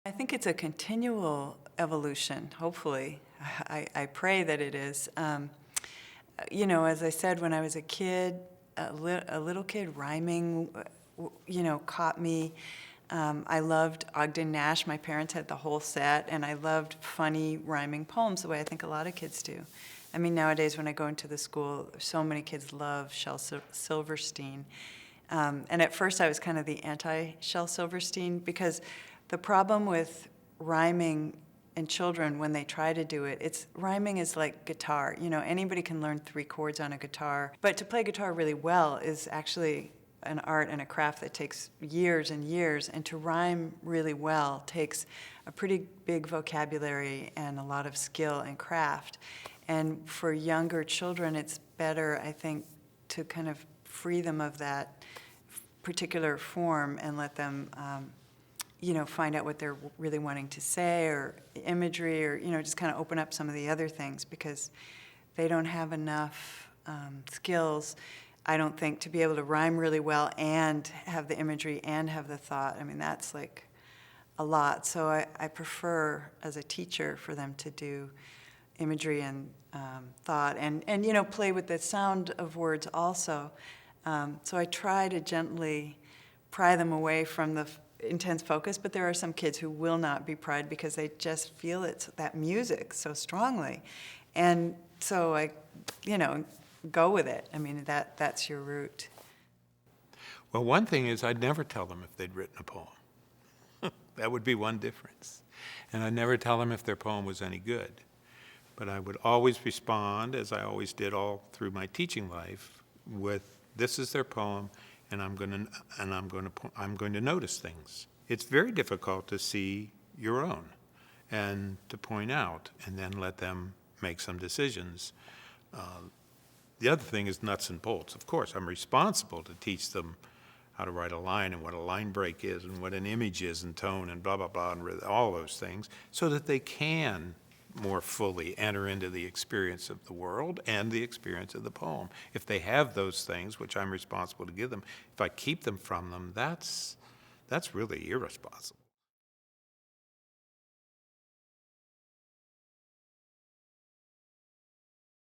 I think it's a continual evolution, hopefully. I pray that it is. As I said, when I was a kid, a little kid, rhyming, caught me. I loved Ogden Nash. My parents had the whole set, and I loved funny rhyming poems the way I think a lot of kids do. I mean, nowadays when I go into the school, so many kids love Shel Silverstein. And at first I was kind of the anti-Shel Silverstein, because the problem with rhyming in children when they try to do it, rhyming is like guitar. Anybody can learn 3 chords on a guitar, but to play guitar really well is actually an art and a craft that takes years and years, and to rhyme really well takes a pretty big vocabulary and a lot of skill and craft. And for younger children, it's better, I think, to kind of free them of that particular form and let them find out what they're really wanting to say, or imagery, or just kind of open up some of the other things, because they don't have enough skills, I don't think, to be able to rhyme really well and have the imagery and have the thought. I mean, that's like a lot. So I prefer, as a teacher, for them to do imagery and thought, and play with the sound of words also. So I try to gently pry them away from the intense focus, but there are some kids who will not be pried because they just feel that music so strongly. And so I, go with it. I mean, that's your route. Well, one thing is I'd never tell them if they'd written a poem. That would be one difference. And I'd never tell them if their poem was any good. But I would always respond, as I always did all through my teaching life, with, this is their poem, and I'm going to notice things. It's very difficult to see your own and to point out, and then let them make some decisions. The other thing is nuts and bolts. Of course, I'm responsible to teach them how to write a line and what a line break is and what an image is and tone and blah, blah, blah, and all those things, so that they can more fully enter into the experience of the world and the experience of the poem. If they have those things, which I'm responsible to give them, if I keep them from them, that's really irresponsible.